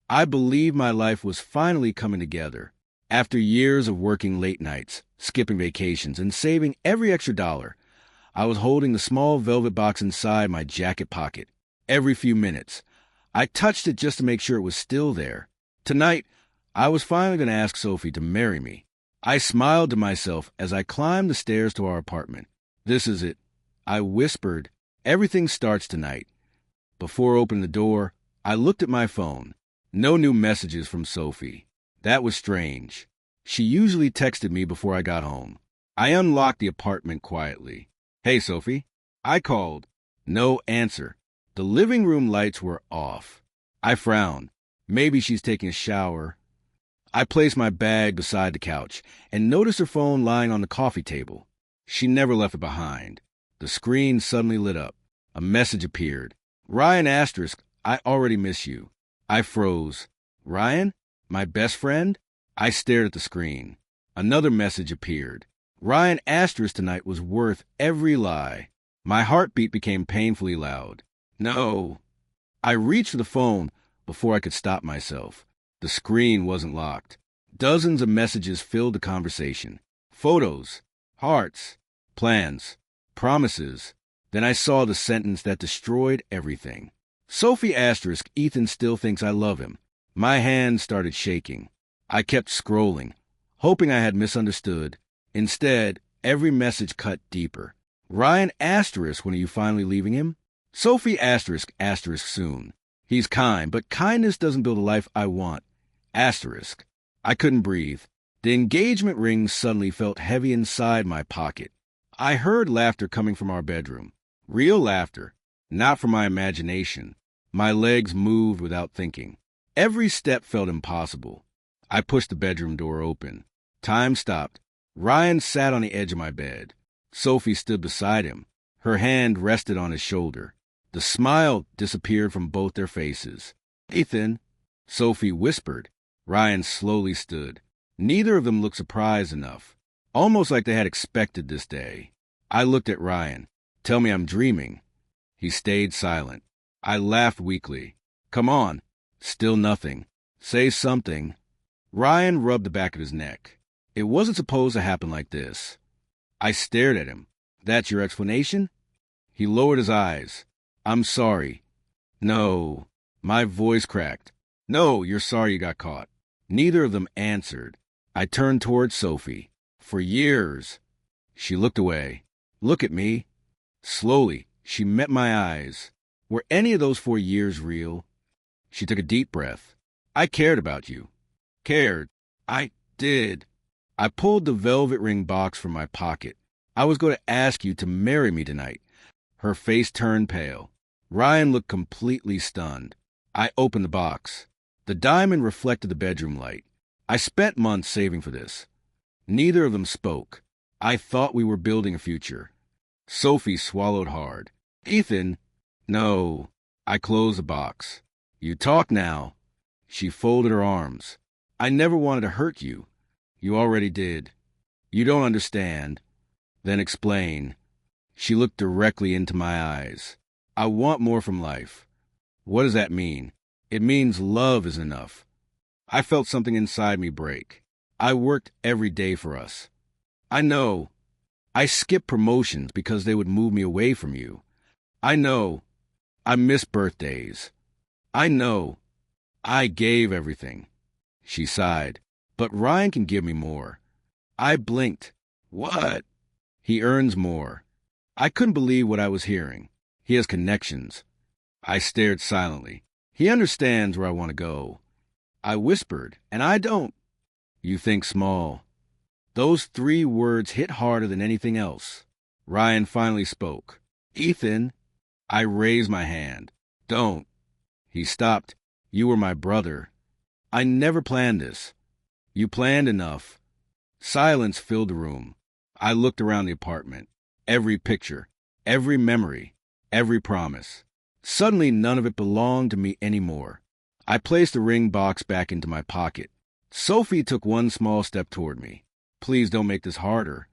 I believed my life was finally coming together. After years of working late nights, skipping vacations, and saving every extra dollar, I was holding the small velvet box inside my jacket pocket. Every few minutes, I touched it just to make sure it was still there. Tonight, I was finally going to ask Sophie to marry me. I smiled to myself as I climbed the stairs to our apartment. This is it, I whispered. Everything starts tonight. Before opening the door, I looked at my phone. No new messages from Sophie. That was strange. She usually texted me before I got home. I unlocked the apartment quietly. "Hey, Sophie." I called. No answer. The living room lights were off. I frowned. Maybe she's taking a shower. I placed my bag beside the couch and noticed her phone lying on the coffee table. She never left it behind. The screen suddenly lit up. A message appeared. "Ryan asterisk, I already miss you." I froze. Ryan? My best friend? I stared at the screen. Another message appeared. Ryan asterisk tonight was worth every lie. My heartbeat became painfully loud. No. I reached for the phone before I could stop myself. The screen wasn't locked. Dozens of messages filled the conversation. Photos, hearts, plans, promises. Then I saw the sentence that destroyed everything. "Sophie asterisk, Ethan still thinks I love him." My hand started shaking. I kept scrolling, hoping I had misunderstood. Instead, every message cut deeper. "Ryan asterisk, when are you finally leaving him?" "Sophie asterisk soon. He's kind, but kindness doesn't build a life I want. Asterisk." I couldn't breathe. The engagement ring suddenly felt heavy inside my pocket. I heard laughter coming from our bedroom. Real laughter, not from my imagination. My legs moved without thinking. Every step felt impossible. I pushed the bedroom door open. Time stopped. Ryan sat on the edge of my bed. Sophie stood beside him. Her hand rested on his shoulder. The smile disappeared from both their faces. "Ethan," Sophie whispered. Ryan slowly stood. Neither of them looked surprised enough, almost like they had expected this day. I looked at Ryan. "Tell me I'm dreaming." He stayed silent. I laughed weakly. "Come on." Still nothing. "Say something." Ryan rubbed the back of his neck. "It wasn't supposed to happen like this." I stared at him. "That's your explanation?" He lowered his eyes. "I'm sorry." "No." My voice cracked. "No, you're sorry you got caught." Neither of them answered. I turned towards Sophie. "For years." She looked away. "Look at me." Slowly, she met my eyes. Were any of those 4 years real? She took a deep breath. "I cared about you." "Cared? I did." I pulled the velvet ring box from my pocket. "I was going to ask you to marry me tonight." Her face turned pale. Ryan looked completely stunned. I opened the box. The diamond reflected the bedroom light. I spent months saving for this. Neither of them spoke. I thought we were building a future. Sophie swallowed hard. "Ethan." "No." I closed the box. "You talk now." She folded her arms. "I never wanted to hurt you." "You already did." "You don't understand." "Then explain." She looked directly into my eyes. "I want more from life." "What does that mean?" "It means love isn't enough." I felt something inside me break. I worked every day for us. "I know." "I skipped promotions because they would move me away from you." "I know." "I missed birthdays." "I know." "I gave everything." She sighed. "But Ryan can give me more." I blinked. "What?" "He earns more." I couldn't believe what I was hearing. "He has connections." I stared silently. "He understands where I want to go." I whispered, "And I don't." "You think small." Those 3 words hit harder than anything else. Ryan finally spoke. "Ethan." I raised my hand. "Don't." He stopped. "You were my brother." "I never planned this." "You planned enough." Silence filled the room. I looked around the apartment. Every picture, every memory, every promise. Suddenly, none of it belonged to me anymore. I placed the ring box back into my pocket. Sophie took one small step toward me. "Please don't make this harder."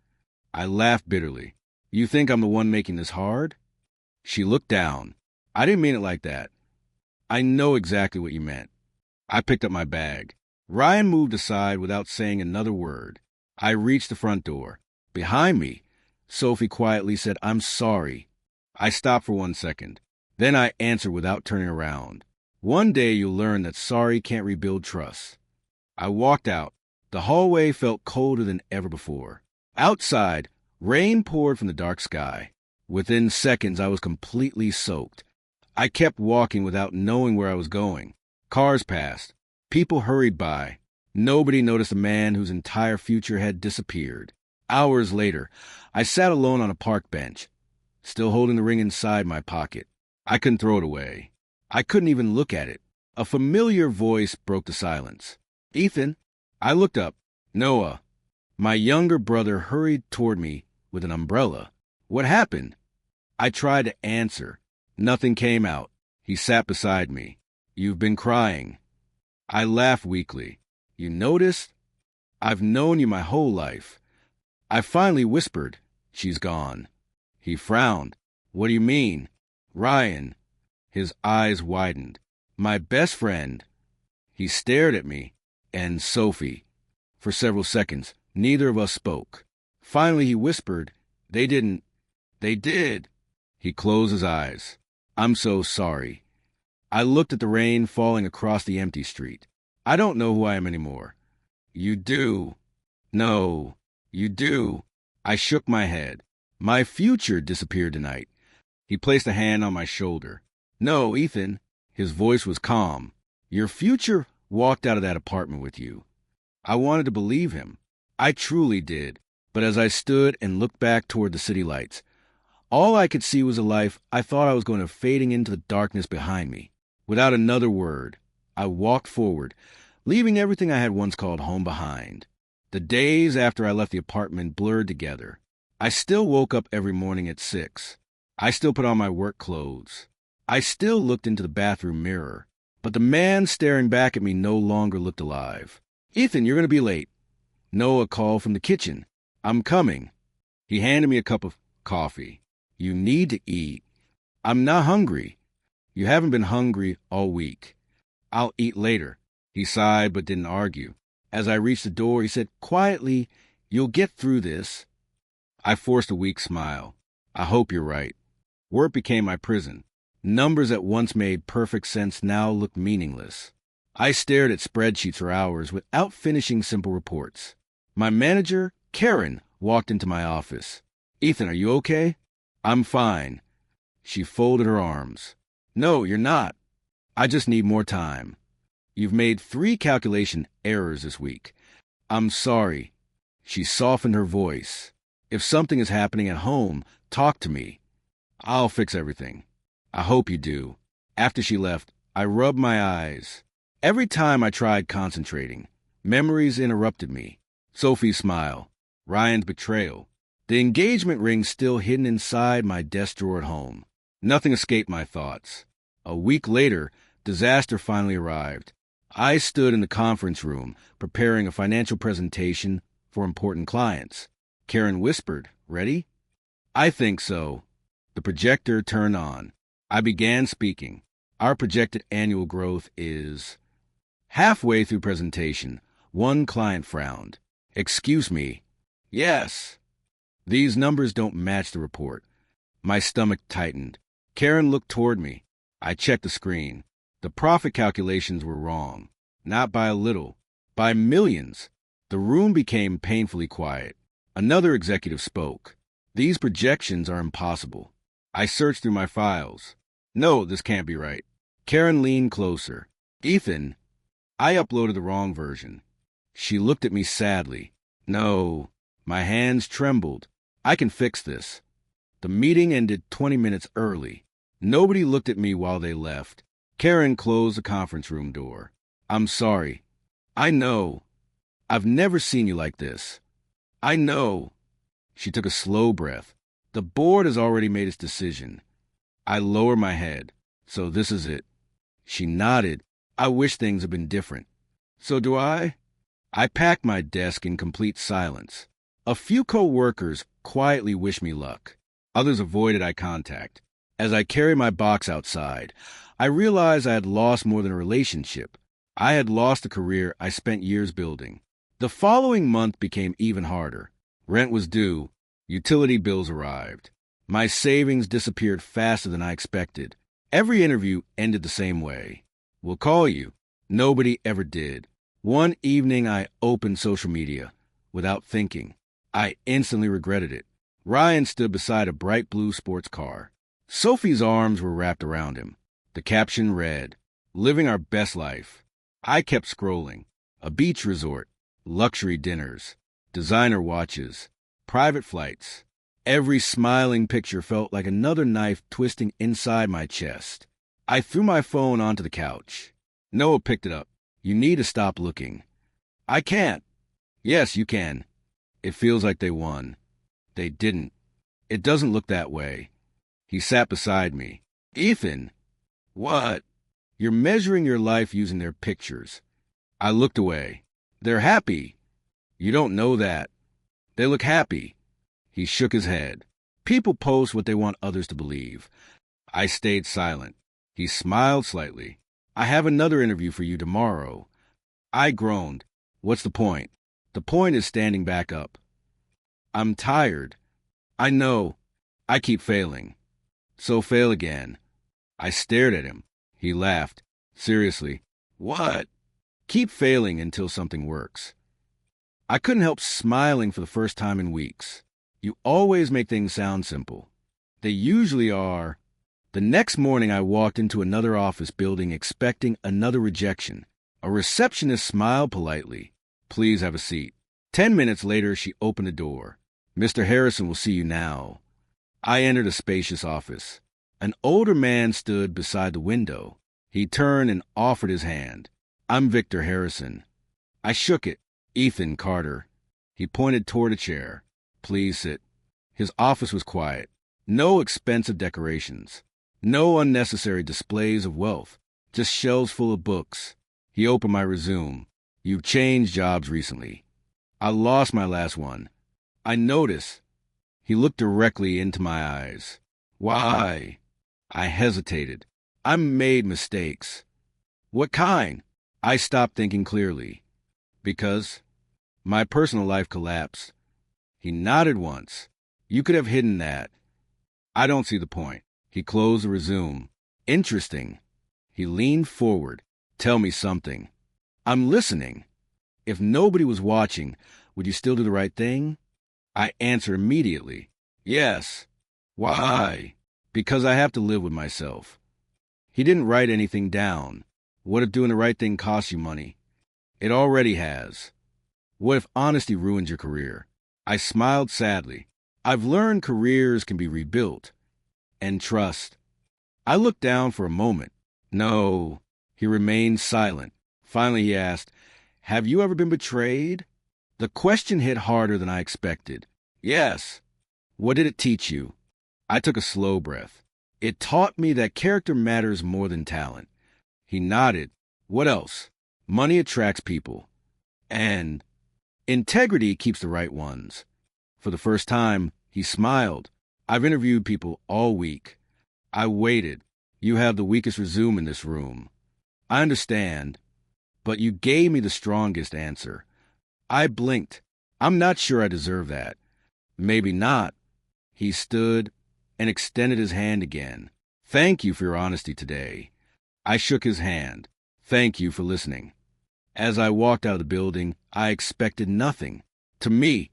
I laughed bitterly. "You think I'm the one making this hard?" She looked down. "I didn't mean it like that." "I know exactly what you meant." I picked up my bag. Ryan moved aside without saying another word. I reached the front door. Behind me, Sophie quietly said, "I'm sorry." I stopped for 1 second. Then I answered without turning around. "One day you'll learn that sorry can't rebuild trust." I walked out. The hallway felt colder than ever before. Outside, rain poured from the dark sky. Within seconds, I was completely soaked. I kept walking without knowing where I was going. Cars passed. People hurried by. Nobody noticed a man whose entire future had disappeared. Hours later, I sat alone on a park bench, still holding the ring inside my pocket. I couldn't throw it away. I couldn't even look at it. A familiar voice broke the silence. "Ethan." I looked up. Noah. My younger brother hurried toward me with an umbrella. "What happened?" I tried to answer. Nothing came out. He sat beside me. "You've been crying." I laughed weakly. "You noticed? I've known you my whole life." I finally whispered, "She's gone." He frowned. "What do you mean?" "Ryan." His eyes widened. "My best friend." He stared at me. "And Sophie." For several seconds, neither of us spoke. Finally, he whispered, "They didn't." "They did." He closed his eyes. "I'm so sorry." I looked at the rain falling across the empty street. "I don't know who I am anymore." "You do." "No, you do." I shook my head. "My future disappeared tonight." He placed a hand on my shoulder. "No, Ethan." His voice was calm. "Your future walked out of that apartment with you." I wanted to believe him. I truly did. But as I stood and looked back toward the city lights, all I could see was a life I thought I was going to fading into the darkness behind me. Without another word, I walked forward, leaving everything I had once called home behind. The days after I left the apartment blurred together. I still woke up every morning at 6. I still put on my work clothes. I still looked into the bathroom mirror. But the man staring back at me no longer looked alive. "Ethan, you're going to be late." Noah called from the kitchen. "I'm coming." He handed me a cup of coffee. "You need to eat." "I'm not hungry." "You haven't been hungry all week." "I'll eat later." He sighed but didn't argue. As I reached the door, he said quietly, "You'll get through this." I forced a weak smile. "I hope you're right." Work became my prison. Numbers that once made perfect sense now looked meaningless. I stared at spreadsheets for hours without finishing simple reports. My manager, Karen, walked into my office. "Ethan, are you okay?" "I'm fine." She folded her arms. "No, you're not. I just need more time. You've made 3 calculation errors this week." "I'm sorry." She softened her voice. "If something is happening at home, talk to me. I'll fix everything." "I hope you do." After she left, I rubbed my eyes. Every time I tried concentrating, memories interrupted me. Sophie's smile, Ryan's betrayal, the engagement ring still hidden inside my desk drawer at home. Nothing escaped my thoughts. A week later, disaster finally arrived. I stood in the conference room, preparing a financial presentation for important clients. Karen whispered, "Ready?" "I think so." The projector turned on. I began speaking. Our projected annual growth is... Halfway through presentation, one client frowned. "Excuse me." "Yes." "These numbers don't match the report." My stomach tightened. Karen looked toward me. I checked the screen. The profit calculations were wrong. Not by a little. By millions. The room became painfully quiet. Another executive spoke. "These projections are impossible." I searched through my files. "No, this can't be right." Karen leaned closer. "Ethan." I uploaded the wrong version. She looked at me sadly. "No." My hands trembled. "I can fix this." The meeting ended 20 minutes early. Nobody looked at me while they left. Karen closed the conference room door. "I'm sorry." "I know. I've never seen you like this." "I know." She took a slow breath. "The board has already made its decision." I lowered my head. "So this is it." She nodded. "I wish things had been different." "So do I." I packed my desk in complete silence. A few co-workers quietly wished me luck. Others avoided eye contact. As I carried my box outside, I realized I had lost more than a relationship. I had lost a career I spent years building. The following month became even harder. Rent was due. Utility bills arrived. My savings disappeared faster than I expected. Every interview ended the same way. "We'll call you." Nobody ever did. One evening I opened social media. Without thinking, I instantly regretted it. Ryan stood beside a bright blue sports car. Sophie's arms were wrapped around him. The caption read, "Living our best life." I kept scrolling. A beach resort, luxury dinners, designer watches, private flights. Every smiling picture felt like another knife twisting inside my chest. I threw my phone onto the couch. Noah picked it up. "You need to stop looking." "I can't." "Yes, you can. It feels like they won." "They didn't. It doesn't look that way." He sat beside me. "Ethan." "What?" "You're measuring your life using their pictures." I looked away. "They're happy." "You don't know that." "They look happy." He shook his head. "People post what they want others to believe." I stayed silent. He smiled slightly. "I have another interview for you tomorrow." I groaned. "What's the point?" "The point is standing back up." "I'm tired." "I know. I keep failing." "So fail again." I stared at him. He laughed. "Seriously." "What?" "Keep failing until something works." I couldn't help smiling for the first time in weeks. You always make things sound simple. They usually are. The next morning I walked into another office building expecting another rejection. A receptionist smiled politely. "Please have a seat." 10 minutes later, she opened the door. "Mr. Harrison will see you now." I entered a spacious office. An older man stood beside the window. He turned and offered his hand. "I'm Victor Harrison." I shook it. "Ethan Carter." He pointed toward a chair. "Please sit." His office was quiet. No expensive decorations. No unnecessary displays of wealth. Just shelves full of books. He opened my resume. "You've changed jobs recently." "I lost my last one." "I noticed." He looked directly into my eyes. "Why?" I hesitated. "I made mistakes." "What kind?" I stopped thinking clearly. "Because my personal life collapsed." He nodded once. "You could have hidden that." "I don't see the point." He closed the resume. "Interesting." He leaned forward. "Tell me something." "I'm listening." "If nobody was watching, would you still do the right thing?" I answered immediately. "Yes." "Why?" "Because I have to live with myself." He didn't write anything down. "What if doing the right thing costs you money?" "It already has." "What if honesty ruins your career?" I smiled sadly. "I've learned careers can be rebuilt." "And trust." I looked down for a moment. "No." He remained silent. Finally he asked, "Have you ever been betrayed?" The question hit harder than I expected. "Yes." "What did it teach you?" I took a slow breath. "It taught me that character matters more than talent." He nodded. "What else?" "Money attracts people. And integrity keeps the right ones." For the first time, he smiled. "I've interviewed people all week." I waited. "You have the weakest resume in this room." "I understand. But you gave me the strongest answer." I blinked. "I'm not sure I deserve that." "Maybe not." He stood and extended his hand again. "Thank you for your honesty today." I shook his hand. "Thank you for listening." As I walked out of the building, I expected nothing. To me,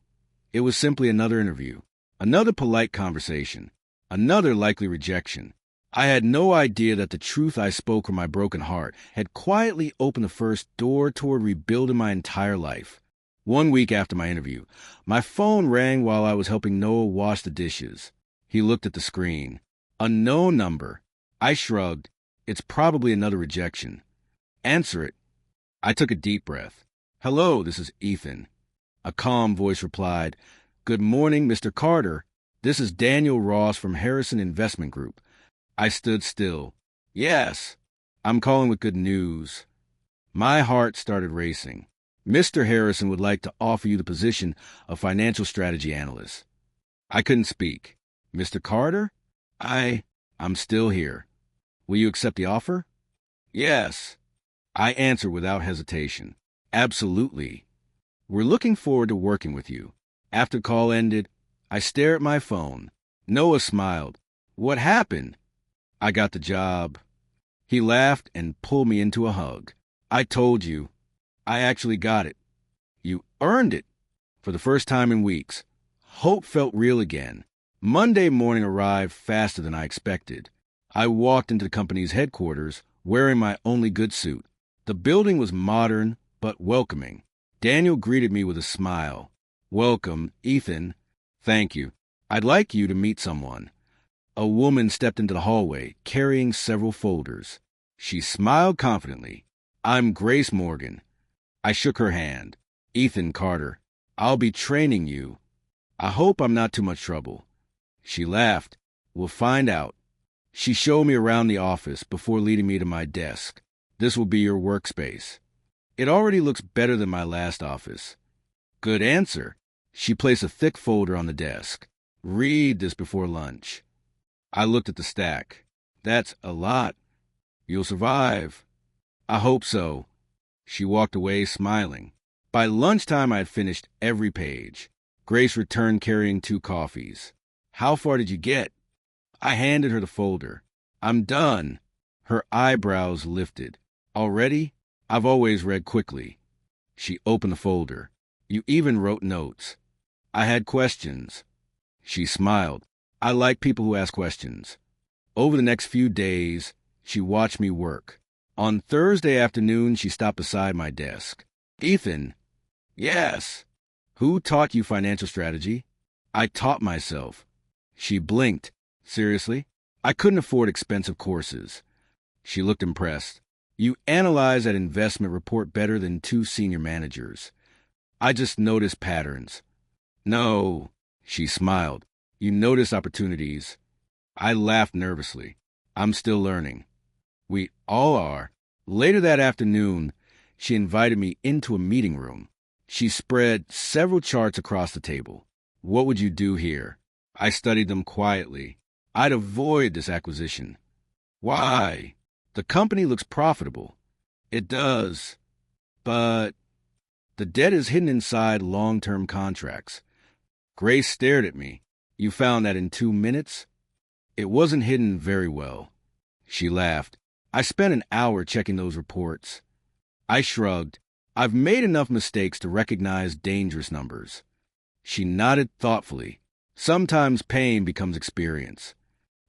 it was simply another interview, another polite conversation, another likely rejection. I had no idea that the truth I spoke from my broken heart had quietly opened the first door toward rebuilding my entire life. 1 week after my interview, my phone rang while I was helping Noah wash the dishes. He looked at the screen. Unknown number. I shrugged. It's probably another rejection. "Answer it." I took a deep breath. "Hello, this is Ethan." A calm voice replied, "Good morning, Mr. Carter. This is Daniel Ross from Harrison Investment Group." I stood still. "Yes." "I'm calling with good news." My heart started racing. "Mr. Harrison would like to offer you the position of financial strategy analyst." I couldn't speak. "Mr. Carter?" I'm still here." "Will you accept the offer?" "Yes." I answered without hesitation. Absolutely. We're looking forward to working with you. After call ended, I stared at my phone. Noah smiled. What happened? I got the job. He laughed and pulled me into a hug. I told you. I actually got it. You earned it. For the first time in weeks, hope felt real again. Monday morning arrived faster than I expected. I walked into the company's headquarters wearing my only good suit. The building was modern but welcoming. Daniel greeted me with a smile. Welcome, Ethan. Thank you. I'd like you to meet someone. A woman stepped into the hallway, carrying several folders. She smiled confidently. I'm Grace Morgan. I shook her hand. Ethan Carter. I'll be training you. I hope I'm not too much trouble. She laughed. We'll find out. She showed me around the office before leading me to my desk. This will be your workspace. It already looks better than my last office. Good answer. She placed a thick folder on the desk. Read this before lunch. I looked at the stack. That's a lot. You'll survive. I hope so. She walked away smiling. By lunchtime, I had finished every page. Grace returned carrying 2 coffees. How far did you get? I handed her the folder. I'm done. Her eyebrows lifted. Already? I've always read quickly. She opened the folder. You even wrote notes. I had questions. She smiled. I like people who ask questions. Over the next few days, she watched me work. On Thursday afternoon, she stopped beside my desk. Ethan. Yes. Who taught you financial strategy? I taught myself. She blinked. Seriously? I couldn't afford expensive courses. She looked impressed. You analyze that investment report better than 2 senior managers. I just noticed patterns. No. She smiled. You notice opportunities. I laughed nervously. I'm still learning. We all are. Later that afternoon, she invited me into a meeting room. She spread several charts across the table. What would you do here? I studied them quietly. I'd avoid this acquisition. Why? The company looks profitable. It does. But the debt is hidden inside long-term contracts. Grace stared at me. You found that in 2 minutes? It wasn't hidden very well. She laughed. I spent an hour checking those reports. I shrugged. I've made enough mistakes to recognize dangerous numbers. She nodded thoughtfully. Sometimes pain becomes experience.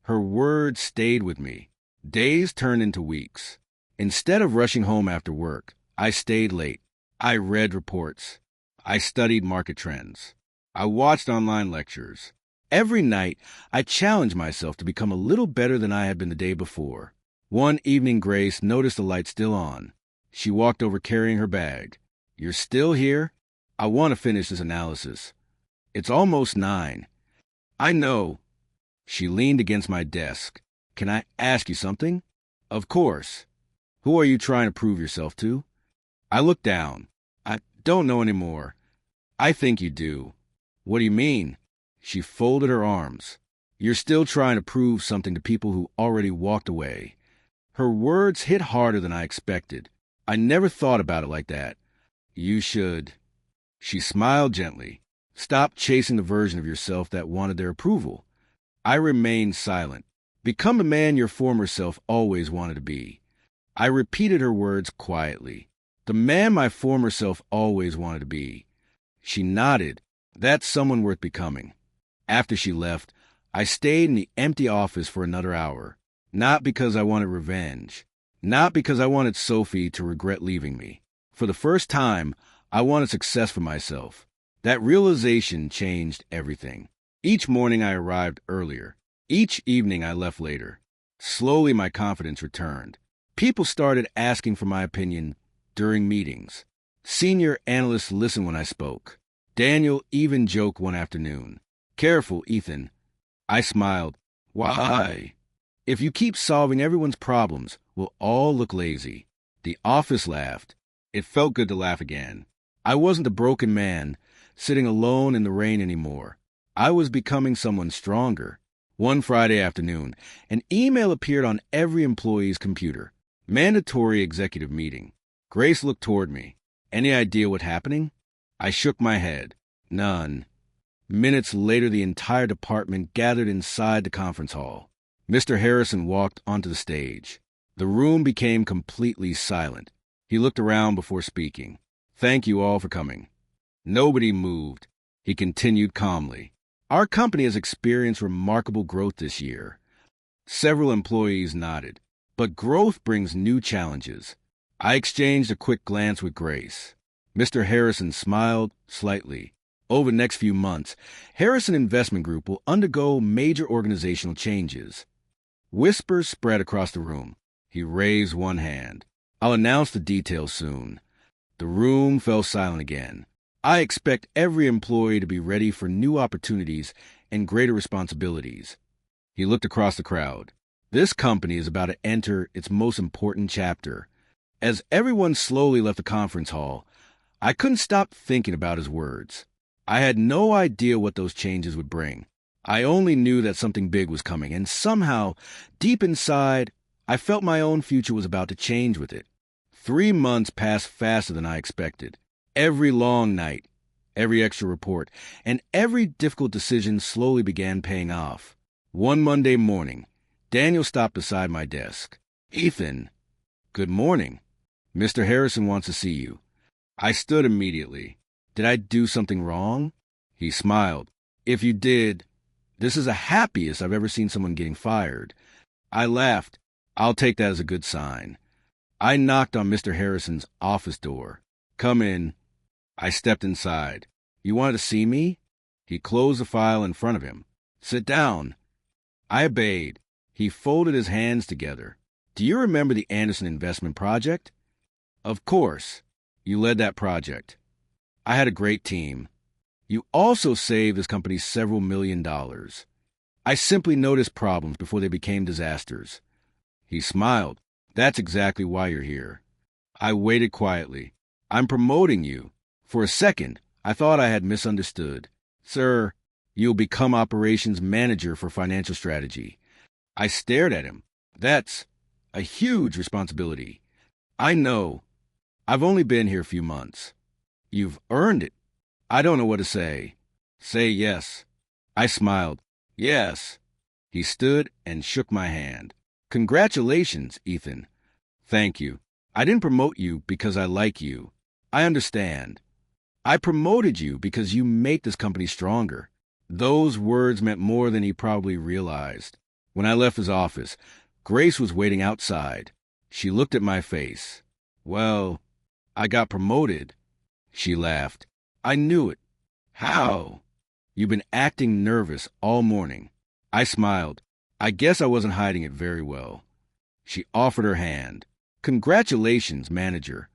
Her words stayed with me. Days turned into weeks. Instead of rushing home after work, I stayed late. I read reports. I studied market trends. I watched online lectures. Every night, I challenged myself to become a little better than I had been the day before. One evening, Grace noticed the light still on. She walked over carrying her bag. You're still here? I want to finish this analysis. It's almost 9. I know. She leaned against my desk. Can I ask you something? Of course. Who are you trying to prove yourself to? I looked down. I don't know anymore. I think you do. What do you mean? She folded her arms. You're still trying to prove something to people who already walked away. Her words hit harder than I expected. I never thought about it like that. You should. She smiled gently. Stop chasing the version of yourself that wanted their approval. I remained silent. Become the man your former self always wanted to be. I repeated her words quietly. The man my former self always wanted to be. She nodded. That's someone worth becoming. After she left, I stayed in the empty office for another hour. Not because I wanted revenge. Not because I wanted Sophie to regret leaving me. For the first time, I wanted success for myself. That realization changed everything. Each morning I arrived earlier. Each evening I left later. Slowly my confidence returned. People started asking for my opinion during meetings. Senior analysts listened when I spoke. Daniel even joked one afternoon. Careful, Ethan. I smiled. Why? If you keep solving everyone's problems, we'll all look lazy. The office laughed. It felt good to laugh again. I wasn't a broken man, sitting alone in the rain anymore. I was becoming someone stronger. One Friday afternoon, an email appeared on every employee's computer. Mandatory executive meeting. Grace looked toward me. Any idea what's happening? I shook my head. None. Minutes later, the entire department gathered inside the conference hall. Mr. Harrison walked onto the stage. The room became completely silent. He looked around before speaking. Thank you all for coming. Nobody moved. He continued calmly. Our company has experienced remarkable growth this year. Several employees nodded. But growth brings new challenges. I exchanged a quick glance with Grace. Mr. Harrison smiled slightly. Over the next few months, Harrison Investment Group will undergo major organizational changes. Whispers spread across the room. He raised one hand. I'll announce the details soon. The room fell silent again. I expect every employee to be ready for new opportunities and greater responsibilities. He looked across the crowd. This company is about to enter its most important chapter. As everyone slowly left the conference hall, I couldn't stop thinking about his words. I had no idea what those changes would bring. I only knew that something big was coming, and somehow, deep inside, I felt my own future was about to change with it. 3 months passed faster than I expected. Every long night, every extra report, and every difficult decision slowly began paying off. One Monday morning, Daniel stopped beside my desk. Ethan, good morning. Mr. Harrison wants to see you. I stood immediately. Did I do something wrong? He smiled. If you did, this is the happiest I've ever seen someone getting fired. I laughed. I'll take that as a good sign. I knocked on Mr. Harrison's office door. Come in. I stepped inside. You wanted to see me? He closed the file in front of him. Sit down. I obeyed. He folded his hands together. Do you remember the Anderson investment project? Of course. You led that project. I had a great team. You also saved this company several $1 million. I simply noticed problems before they became disasters. He smiled. That's exactly why you're here. I waited quietly. I'm promoting you. For a second, I thought I had misunderstood. Sir, you'll become operations manager for financial strategy. I stared at him. That's a huge responsibility. I know. I've only been here a few months. You've earned it. I don't know what to say. Say yes. I smiled. Yes. He stood and shook my hand. Congratulations, Ethan. Thank you. I didn't promote you because I like you. I understand. I promoted you because you make this company stronger. Those words meant more than he probably realized. When I left his office, Grace was waiting outside. She looked at my face. Well, I got promoted. She laughed. I knew it. How? You've been acting nervous all morning. I smiled. I guess I wasn't hiding it very well. She offered her hand. Congratulations, manager.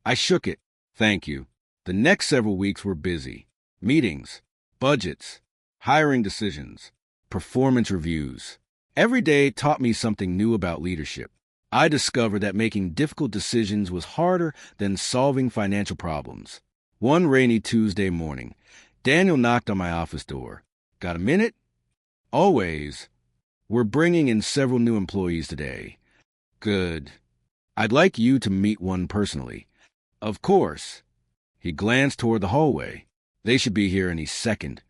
I shook it. Thank you. The next several weeks were busy. Meetings, budgets, hiring decisions, performance reviews. Every day taught me something new about leadership. I discovered that making difficult decisions was harder than solving financial problems. One rainy Tuesday morning, Daniel knocked on my office door. Got a minute? Always. We're bringing in several new employees today. Good. I'd like you to meet one personally. Of course. He glanced toward the hallway. They should be here any second.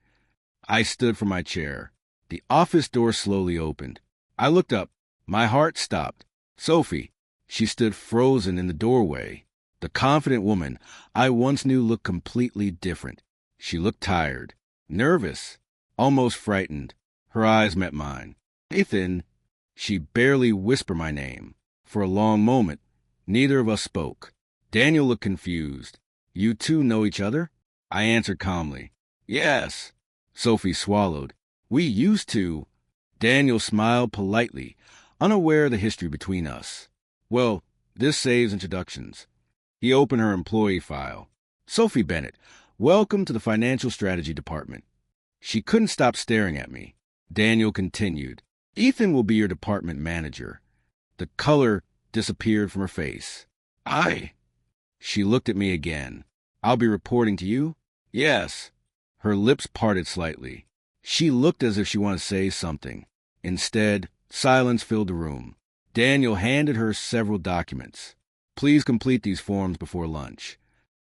I stood from my chair. The office door slowly opened. I looked up. My heart stopped. Sophie. She stood frozen in the doorway. The confident woman I once knew looked completely different. She looked tired, nervous, almost frightened. Her eyes met mine. Ethan. She barely whispered my name. For a long moment, neither of us spoke. Daniel looked confused. You two know each other? I answered calmly. Yes. Sophie swallowed. We used to. Daniel smiled politely, unaware of the history between us. Well, this saves introductions. He opened her employee file. Sophie Bennett, welcome to the Financial Strategy Department. She couldn't stop staring at me. Daniel continued. Ethan will be your department manager. The color disappeared from her face. She looked at me again. I'll be reporting to you? Yes. Her lips parted slightly. She looked as if she wanted to say something. Instead, silence filled the room. Daniel handed her several documents. Please complete these forms before lunch.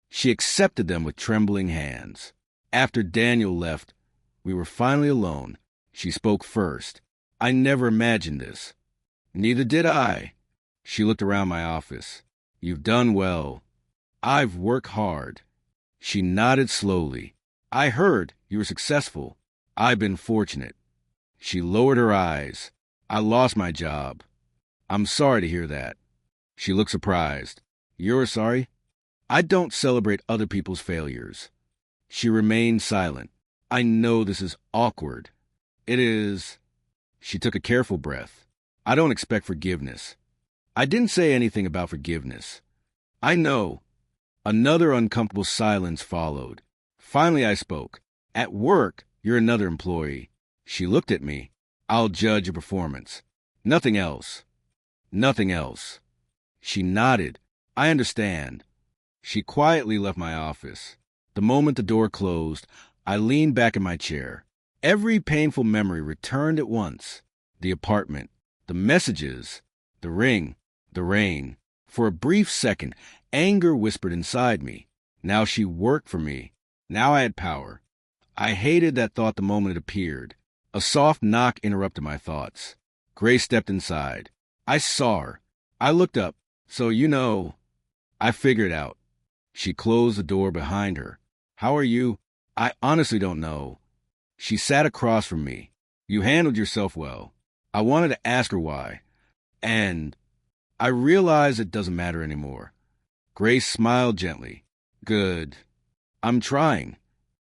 She accepted them with trembling hands. After Daniel left, we were finally alone. She spoke first. I never imagined this. Neither did I. She looked around my office. You've done well. I've worked hard. She nodded slowly. I heard you were successful. I've been fortunate. She lowered her eyes. I lost my job. I'm sorry to hear that. She looked surprised. You're sorry? I don't celebrate other people's failures. She remained silent. I know this is awkward. It is. She took a careful breath. I don't expect forgiveness. I didn't say anything about forgiveness. I know. Another uncomfortable silence followed. Finally, I spoke. At work, you're another employee. She looked at me. I'll judge your performance. Nothing else. Nothing else. She nodded. I understand. She quietly left my office. The moment the door closed, I leaned back in my chair. Every painful memory returned at once. The apartment, the messages, the ring, the rain. For a brief second, anger whispered inside me. Now she worked for me. Now I had power. I hated that thought the moment it appeared. A soft knock interrupted my thoughts. Grace stepped inside. I saw her. I looked up. So you know, I figured it out. She closed the door behind her. How are you? I honestly don't know. She sat across from me. You handled yourself well. I wanted to ask her why. And I realized it doesn't matter anymore. Grace smiled gently. Good. I'm trying.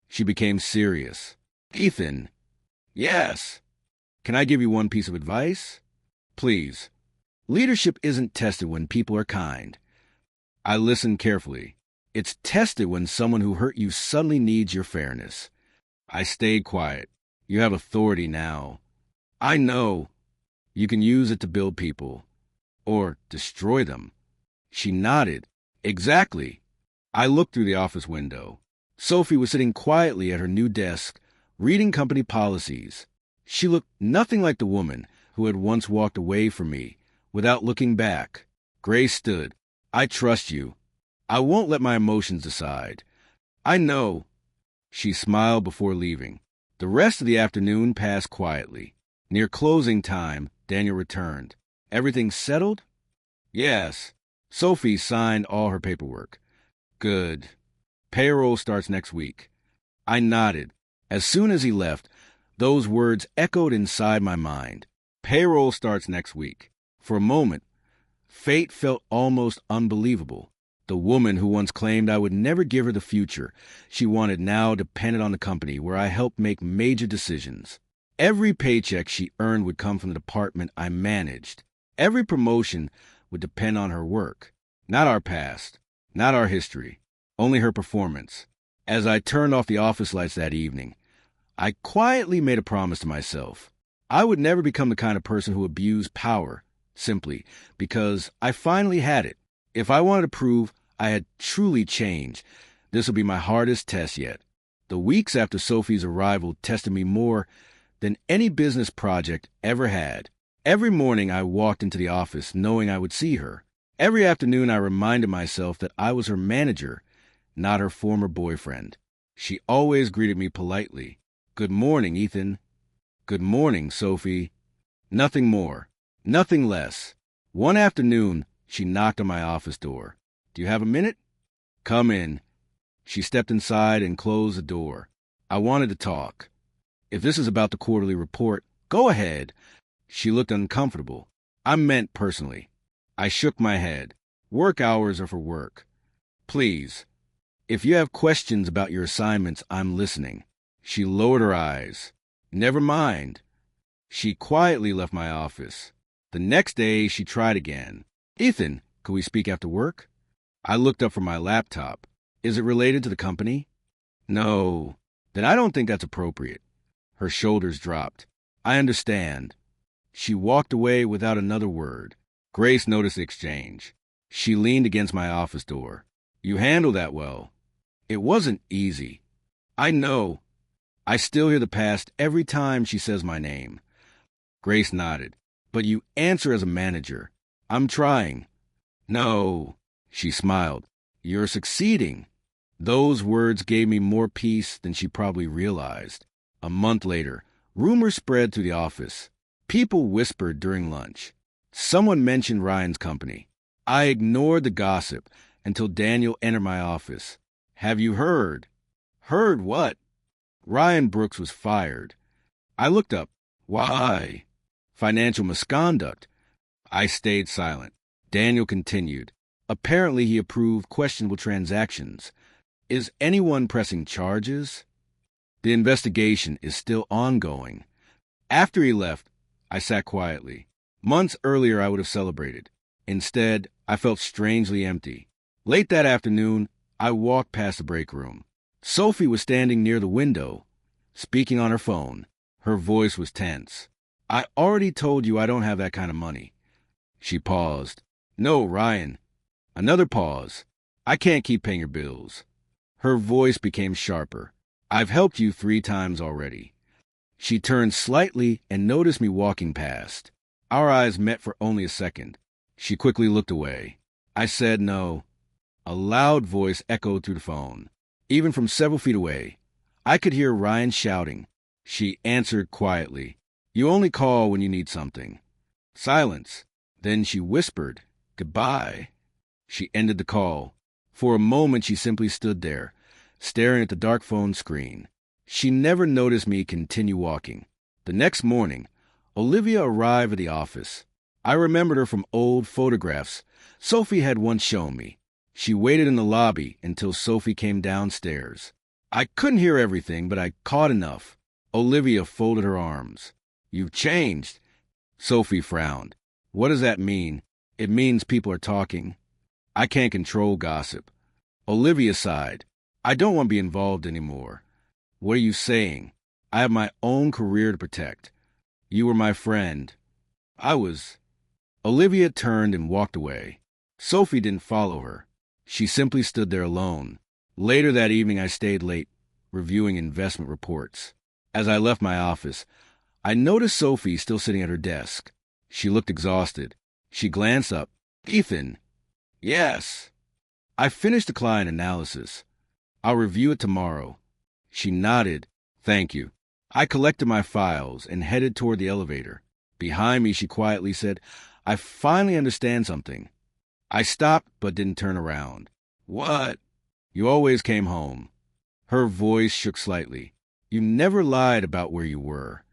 She became serious. Ethan. Yes. Can I give you one piece of advice? Please. Leadership isn't tested when people are kind. I listened carefully. It's tested when someone who hurt you suddenly needs your fairness. I stayed quiet. You have authority now. I know. You can use it to build people. Or destroy them. She nodded. Exactly. I looked through the office window. Sophie was sitting quietly at her new desk, reading company policies. She looked nothing like the woman who had once walked away from me without looking back. Grace stood. I trust you. I won't let my emotions decide. I know. She smiled before leaving. The rest of the afternoon passed quietly. Near closing time, Daniel returned. Everything settled? Yes. Sophie signed all her paperwork. Good. Payroll starts next week. I nodded. As soon as he left, those words echoed inside my mind. Payroll starts next week. For a moment, fate felt almost unbelievable. The woman who once claimed I would never give her the future she wanted now depended on the company where I helped make major decisions. Every paycheck she earned would come from the department I managed. Every promotion would depend on her work. Not our past, not our history, only her performance. As I turned off the office lights that evening, I quietly made a promise to myself. I would never become the kind of person who abused power, simply because I finally had it. If I wanted to prove I had truly changed, this would be my hardest test yet. The weeks after Sophie's arrival tested me more than any business project ever had. Every morning I walked into the office knowing I would see her. Every afternoon I reminded myself that I was her manager, not her former boyfriend. She always greeted me politely. Good morning, Ethan. Good morning, Sophie. Nothing more. Nothing less. One afternoon, she knocked on my office door. Do you have a minute? Come in. She stepped inside and closed the door. I wanted to talk. If this is about the quarterly report, go ahead. She looked uncomfortable. I meant personally. I shook my head. Work hours are for work. Please. If you have questions about your assignments, I'm listening. She lowered her eyes. Never mind. She quietly left my office. The next day, she tried again. Ethan, could we speak after work? I looked up from my laptop. Is it related to the company? No. Then I don't think that's appropriate. Her shoulders dropped. I understand. She walked away without another word. Grace noticed the exchange. She leaned against my office door. You handled that well. It wasn't easy. I know. I still hear the past every time she says my name. Grace nodded. But you answer as a manager. I'm trying. No. She smiled. You're succeeding. Those words gave me more peace than she probably realized. A month later, rumors spread through the office. People whispered during lunch. Someone mentioned Ryan's company. I ignored the gossip until Daniel entered my office. Have you heard? Heard what? Ryan Brooks was fired. I looked up. Why? Financial misconduct. I stayed silent. Daniel continued. Apparently he approved questionable transactions. Is anyone pressing charges? The investigation is still ongoing. After he left, I sat quietly. Months earlier, I would have celebrated. Instead, I felt strangely empty. Late that afternoon, I walked past the break room. Sophie was standing near the window, speaking on her phone. Her voice was tense. I already told you I don't have that kind of money. She paused. No, Ryan. Another pause. I can't keep paying your bills. Her voice became sharper. I've helped you 3 times already. She turned slightly and noticed me walking past. Our eyes met for only a second. She quickly looked away. I said no. A loud voice echoed through the phone. Even from several feet away, I could hear Ryan shouting. She answered quietly. You only call when you need something. Silence. Then she whispered, Goodbye. She ended the call. For a moment, she simply stood there, staring at the dark phone screen. She never noticed me continue walking. The next morning, Olivia arrived at the office. I remembered her from old photographs Sophie had once shown me. She waited in the lobby until Sophie came downstairs. I couldn't hear everything, but I caught enough. Olivia folded her arms. You've changed. Sophie frowned. What does that mean? It means people are talking. I can't control gossip. Olivia sighed. I don't want to be involved anymore. What are you saying? I have my own career to protect. You were my friend. I was. Olivia turned and walked away. Sophie didn't follow her. She simply stood there alone. Later that evening, I stayed late, reviewing investment reports. As I left my office, I noticed Sophie still sitting at her desk. She looked exhausted. She glanced up. Ethan. Yes. I finished the client analysis. I'll review it tomorrow. She nodded. Thank you. I collected my files and headed toward the elevator. Behind me, she quietly said, I finally understand something. I stopped but didn't turn around. What? You always came home. Her voice shook slightly. You never lied about where you were.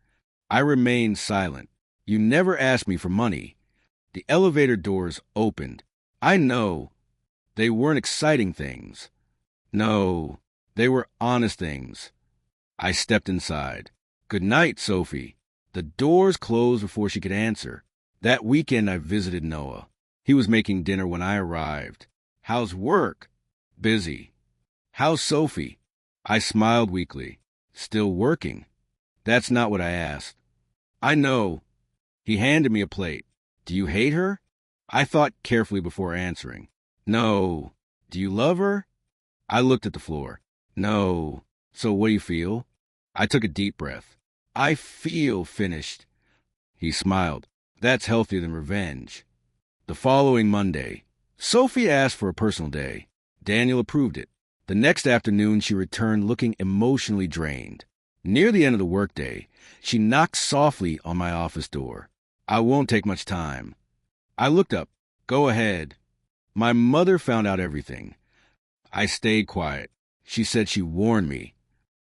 I remained silent. You never asked me for money. The elevator doors opened. I know. They weren't exciting things. No, they were honest things. I stepped inside. Good night, Sophie. The doors closed before she could answer. That weekend I visited Noah. He was making dinner when I arrived. How's work? Busy. How's Sophie? I smiled weakly. Still working. That's not what I asked. I know. He handed me a plate. Do you hate her? I thought carefully before answering. No. Do you love her? I looked at the floor. No. So what do you feel? I took a deep breath. I feel finished. He smiled. That's healthier than revenge. The following Monday, Sophie asked for a personal day. Daniel approved it. The next afternoon, she returned looking emotionally drained. Near the end of the workday, she knocked softly on my office door. I won't take much time. I looked up. Go ahead. My mother found out everything. I stayed quiet. She said she warned me.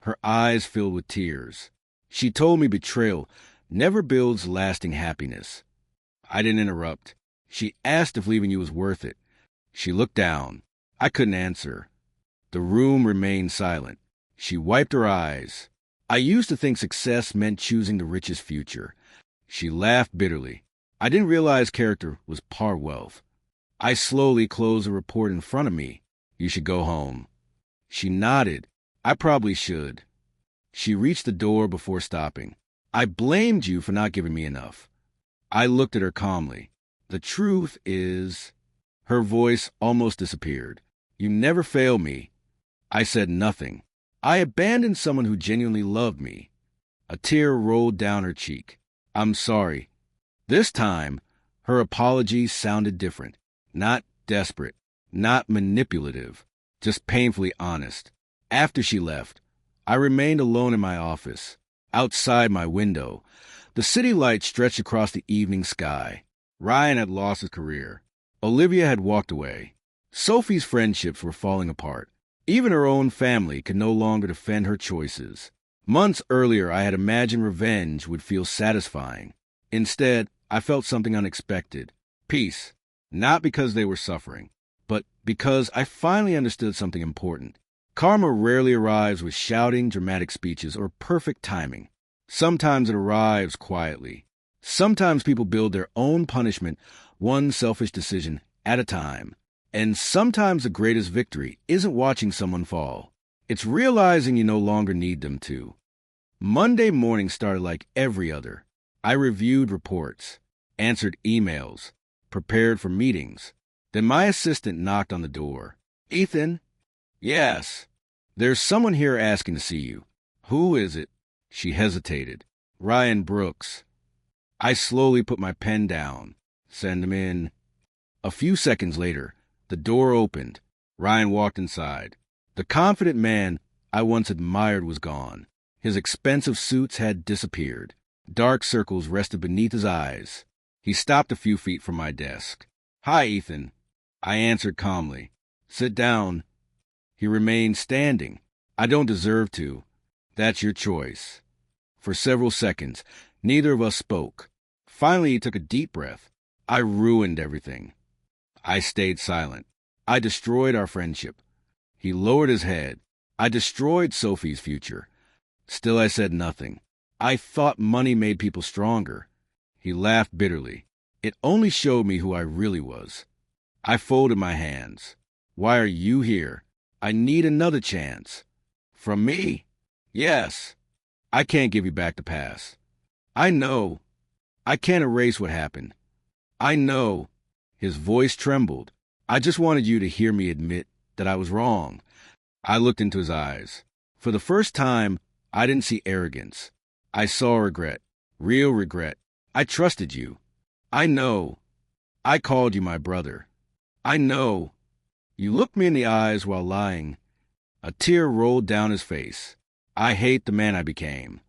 Her eyes filled with tears. She told me betrayal never builds lasting happiness. I didn't interrupt. She asked if leaving you was worth it. She looked down. I couldn't answer. The room remained silent. She wiped her eyes. I used to think success meant choosing the richest future. She laughed bitterly. I didn't realize character was par wealth. I slowly closed the report in front of me. You should go home. She nodded. I probably should. She reached the door before stopping. I blamed you for not giving me enough. I looked at her calmly. The truth is... Her voice almost disappeared. You never failed me. I said nothing. I abandoned someone who genuinely loved me. A tear rolled down her cheek. I'm sorry. This time, her apology sounded different, not desperate. not manipulative, just painfully honest. After she left, I remained alone in my office. Outside my window, the city lights stretched across the evening sky. Ryan had lost his career. Olivia had walked away. Sophie's friendships were falling apart. Even her own family could no longer defend her choices. Months earlier, I had imagined revenge would feel satisfying. Instead, I felt something unexpected. Peace. Not because they were suffering, but because I finally understood something important. Karma rarely arrives with shouting, dramatic speeches, or perfect timing. Sometimes it arrives quietly. Sometimes people build their own punishment, one selfish decision at a time. And sometimes the greatest victory isn't watching someone fall. It's realizing you no longer need them to. Monday morning started like every other. I reviewed reports, answered emails, prepared for meetings. Then my assistant knocked on the door. "Ethan?" "Yes." "There's someone here asking to see you." "Who is it?" She hesitated. "Ryan Brooks." I slowly put my pen down. "Send him in." A few seconds later, the door opened. Ryan walked inside. The confident man I once admired was gone. His expensive suits had disappeared. Dark circles rested beneath his eyes. He stopped a few feet from my desk. "Hi, Ethan." I answered calmly. "Sit down." He remained standing. "I don't deserve to." "That's your choice." For several seconds, neither of us spoke. Finally, he took a deep breath. "I ruined everything." I stayed silent. "I destroyed our friendship." He lowered his head. "I destroyed Sophie's future." Still I said nothing. "I thought money made people stronger." He laughed bitterly. "It only showed me who I really was." I folded my hands. "Why are you here?" "I need another chance." "From me?" "Yes." "I can't give you back the past." "I know." "I can't erase what happened." "I know." His voice trembled. "I just wanted you to hear me admit that I was wrong." I looked into his eyes. For the first time, I didn't see arrogance. I saw regret. Real regret. "I trusted you." "I know." "I called you my brother." "I know." You looked me in the eyes while lying. A tear rolled down his face. "I hate the man I became."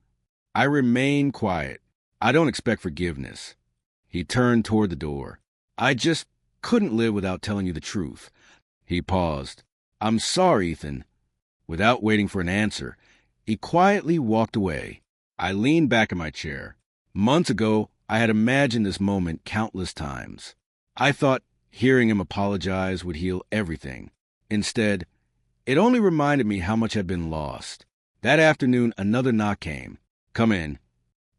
I remained quiet. "I don't expect forgiveness." He turned toward the door. "I just couldn't live without telling you the truth." He paused. "I'm sorry, Ethan." Without waiting for an answer, he quietly walked away. I leaned back in my chair. Months ago, I had imagined this moment countless times. I thought hearing him apologize would heal everything. Instead, it only reminded me how much had been lost. That afternoon, another knock came. "Come in."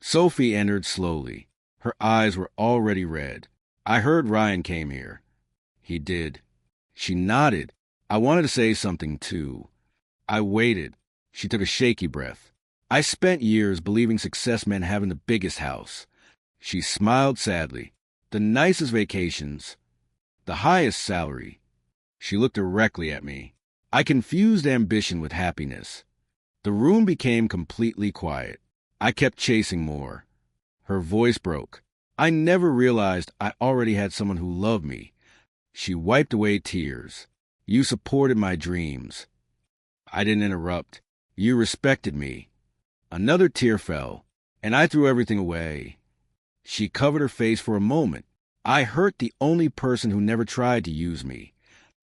Sophie entered slowly. Her eyes were already red. "I heard Ryan came here." "He did." She nodded. I wanted to say something, too. I waited. She took a shaky breath. "I spent years believing success meant having the biggest house." She smiled sadly. "The nicest vacations. The highest salary." She looked directly at me. I confused ambition with happiness. The room became completely quiet. I kept chasing more. Her voice broke. "I never realized I already had someone who loved me." She wiped away tears. "You supported my dreams." I didn't interrupt. "You respected me." Another tear fell, and I threw everything away. She covered her face for a moment. I hurt the only person who never tried to use me.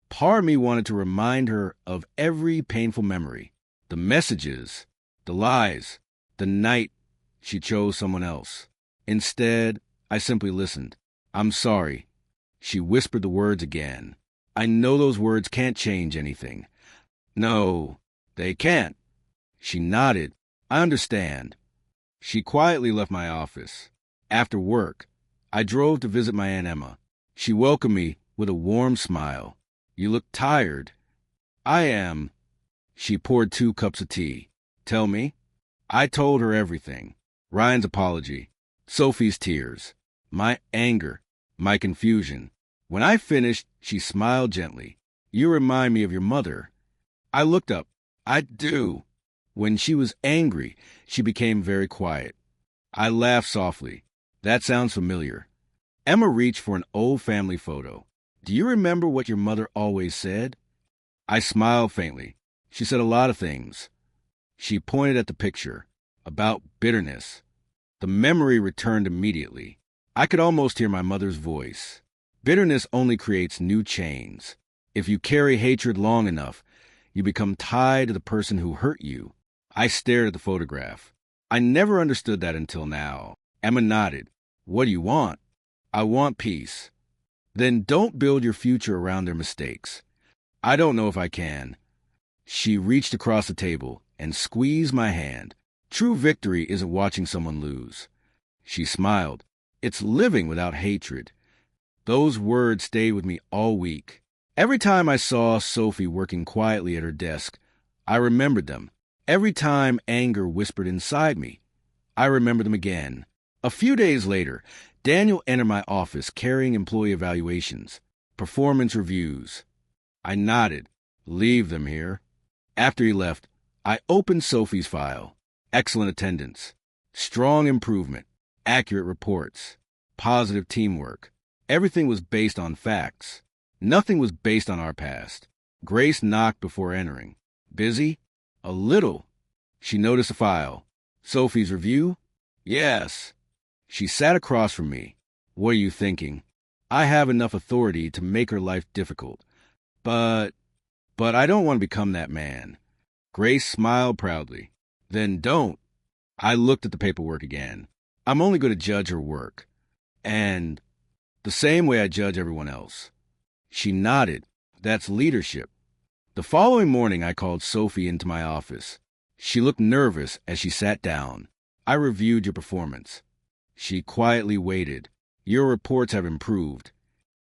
Part of me wanted to remind her of every painful memory. The messages, the lies, the night she chose someone else. Instead, I simply listened. "I'm sorry." She whispered the words again. "I know those words can't change anything." "No, they can't." She nodded. "I understand." She quietly left my office. After work, I drove to visit my Aunt Emma. She welcomed me with a warm smile. "You look tired." "I am." She poured 2 cups of tea. "Tell me." I told her everything. Ryan's apology, Sophie's tears, my anger, my confusion. When I finished, she smiled gently. "You remind me of your mother." I looked up. "I do." When she was angry, she became very quiet. I laughed softly. "That sounds familiar." Emma reached for an old family photo. Do you remember what your mother always said? I smiled faintly. She said a lot of things. She pointed at the picture. About bitterness. The memory returned immediately. I could almost hear my mother's voice. Bitterness only creates new chains. If you carry hatred long enough, you become tied to the person who hurt you. I stared at the photograph. I never understood that until now. Emma nodded. What do you want? I want peace. Then don't build your future around their mistakes. I don't know if I can. She reached across the table and squeezed my hand. True victory isn't watching someone lose. She smiled. It's living without hatred. Those words stayed with me all week. Every time I saw Sophie working quietly at her desk, I remembered them. Every time anger whispered inside me, I remembered them again. A few days later, Daniel entered my office carrying employee evaluations, performance reviews. I nodded. Leave them here. After he left, I opened Sophie's file. Excellent attendance, strong improvement, accurate reports, positive teamwork. Everything was based on facts. Nothing was based on our past. Grace knocked before entering. Busy? A little. She noticed the file. Sophie's review? Yes. She sat across from me. What are you thinking? I have enough authority to make her life difficult. But I don't want to become that man. Grace smiled proudly. Then don't. I looked at the paperwork again. I'm only going to judge her work. And the same way I judge everyone else. She nodded. That's leadership. The following morning, I called Sophie into my office. She looked nervous as she sat down. I reviewed your performance. She quietly waited. Your reports have improved.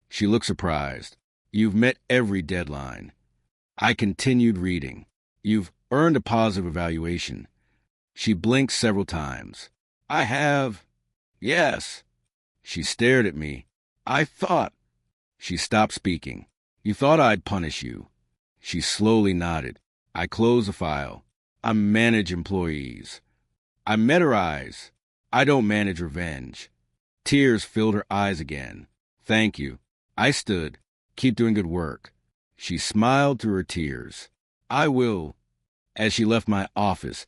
She looked surprised. You've met every deadline. I continued reading. You've earned a positive evaluation. She blinked several times. I have. Yes. She stared at me. I thought. She stopped speaking. You thought I'd punish you. She slowly nodded. I closed the file. I manage employees. I met her eyes. I don't manage revenge. Tears filled her eyes again. Thank you. I stood. Keep doing good work. She smiled through her tears. I will. As she left my office,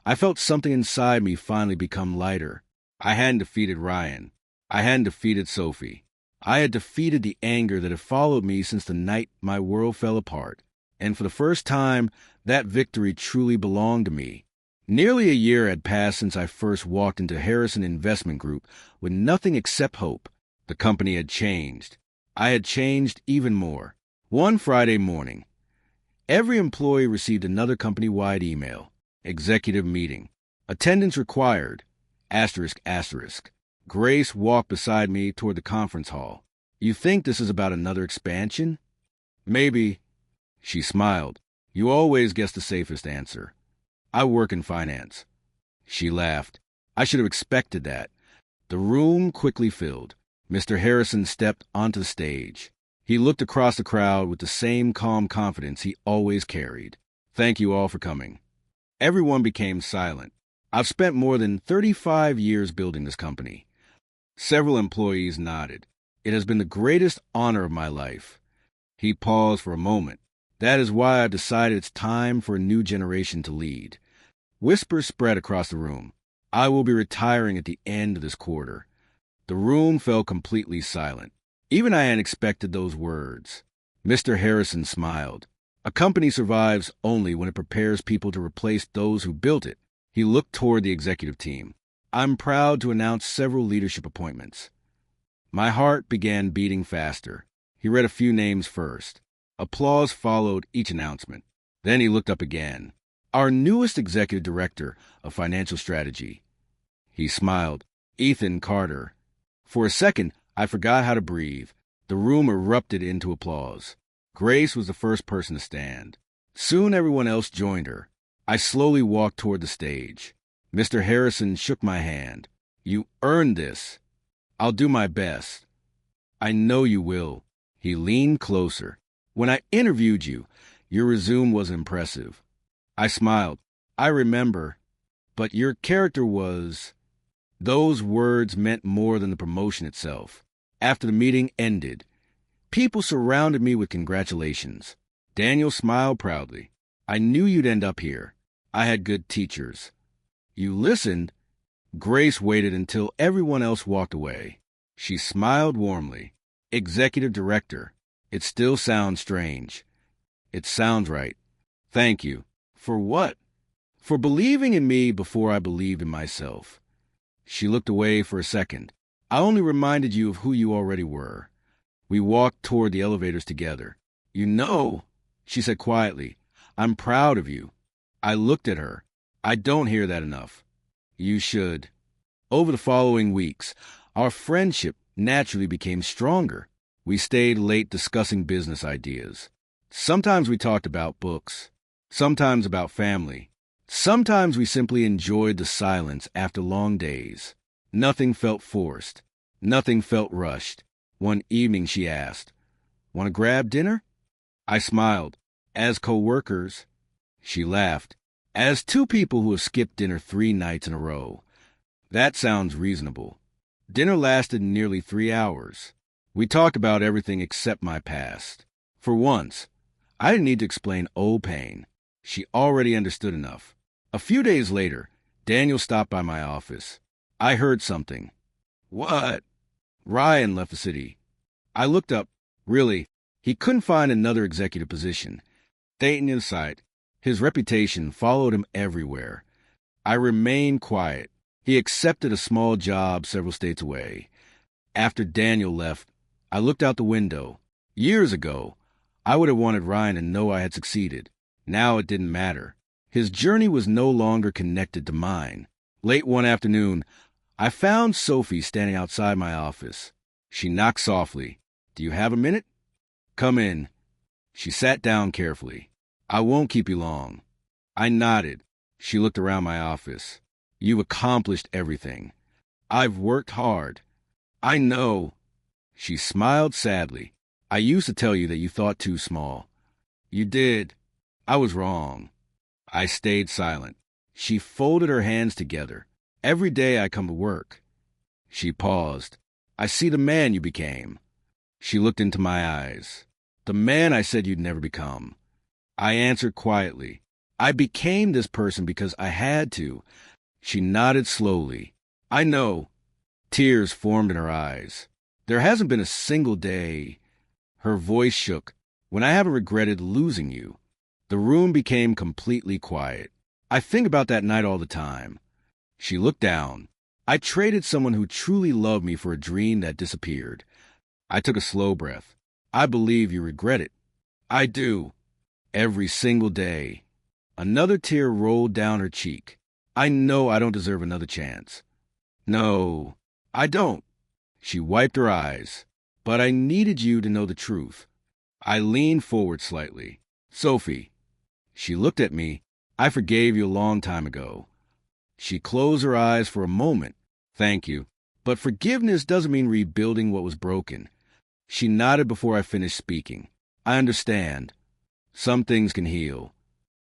I felt something inside me finally become lighter. I hadn't defeated Ryan. I hadn't defeated Sophie. I had defeated the anger that had followed me since the night my world fell apart. And for the first time, that victory truly belonged to me. Nearly a year had passed since I first walked into Harrison Investment Group with nothing except hope. The company had changed. I had changed even more. One Friday morning, every employee received another company-wide email. Executive meeting. Attendance required. Asterisk, asterisk. Grace walked beside me toward the conference hall. You think this is about another expansion? Maybe. She smiled. You always guess the safest answer. I work in finance. She laughed. I should have expected that. The room quickly filled. Mr. Harrison stepped onto the stage. He looked across the crowd with the same calm confidence he always carried. Thank you all for coming. Everyone became silent. I've spent more than 35 years building this company. Several employees nodded. It has been the greatest honor of my life. He paused for a moment. That is why I've decided it's time for a new generation to lead. Whispers spread across the room. I will be retiring at the end of this quarter. The room fell completely silent. Even I had expected those words. Mr. Harrison smiled. A company survives only when it prepares people to replace those who built it. He looked toward the executive team. I'm proud to announce several leadership appointments. My heart began beating faster. He read a few names first. Applause followed each announcement. Then he looked up again. Our newest executive director of financial strategy. He smiled. Ethan Carter. For a second, I forgot how to breathe. The room erupted into applause. Grace was the first person to stand. Soon everyone else joined her. I slowly walked toward the stage. Mr. Harrison shook my hand. You earned this. I'll do my best. I know you will. He leaned closer. When I interviewed you, your resume was impressive. I smiled. I remember. But your character was... Those words meant more than the promotion itself. After the meeting ended, People surrounded me with congratulations. Daniel smiled proudly. I knew you'd end up here. I had good teachers. You listened. Grace waited until everyone else walked away. She smiled warmly. Executive director. It still sounds strange. It sounds right. Thank you. For what? For believing in me before I believed in myself. She looked away for a second. I only reminded you of who you already were. We walked toward the elevators together. You know, she said quietly, I'm proud of you. I looked at her. I don't hear that enough. You should. Over the following weeks, our friendship naturally became stronger. We stayed late discussing business ideas. Sometimes we talked about books. Sometimes about family. Sometimes we simply enjoyed the silence after long days. Nothing felt forced. Nothing felt rushed. One evening she asked, "Want to grab dinner?" I smiled. As co-workers. She laughed. As two people who have skipped dinner 3 nights in a row. That sounds reasonable. Dinner lasted nearly 3 hours. We talked about everything except my past. For once, I didn't need to explain old pain. She already understood enough. A few days later, Daniel stopped by my office. I heard something. What? Ryan left the city. I looked up. Really, he couldn't find another executive position. Staying in sight, his reputation followed him everywhere. I remained quiet. He accepted a small job several states away. After Daniel left, I looked out the window. Years ago, I would have wanted Ryan to know I had succeeded. Now it didn't matter. His journey was no longer connected to mine. Late one afternoon, I found Sophie standing outside my office. She knocked softly. Do you have a minute? Come in. She sat down carefully. I won't keep you long. I nodded. She looked around my office. You've accomplished everything. I've worked hard. I know. She smiled sadly. I used to tell you that you thought too small. You did. I was wrong. I stayed silent. She folded her hands together. Every day I come to work. She paused. I see the man you became. She looked into my eyes. The man I said you'd never become. I answered quietly. I became this person because I had to. She nodded slowly. I know. Tears formed in her eyes. There hasn't been a single day. Her voice shook. When I haven't regretted losing you. The room became completely quiet. I think about that night all the time. She looked down. I traded someone who truly loved me for a dream that disappeared. I took a slow breath. I believe you regret it. I do. Every single day. Another tear rolled down her cheek. I know I don't deserve another chance. No, I don't. She wiped her eyes. But I needed you to know the truth. I leaned forward slightly. Sophie. She looked at me. I forgave you a long time ago. She closed her eyes for a moment. Thank you. But forgiveness doesn't mean rebuilding what was broken. She nodded before I finished speaking. I understand. Some things can heal.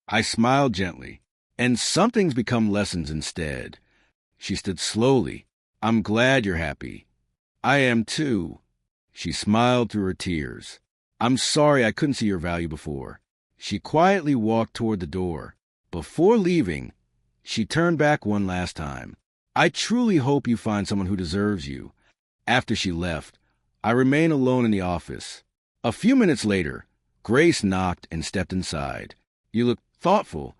I smiled gently. And some things become lessons instead. She stood slowly. I'm glad you're happy. I am too. She smiled through her tears. I'm sorry I couldn't see your value before. She quietly walked toward the door. Before leaving, she turned back one last time. I truly hope you find someone who deserves you. After she left, I remained alone in the office. A few minutes later, Grace knocked and stepped inside. You look thoughtful.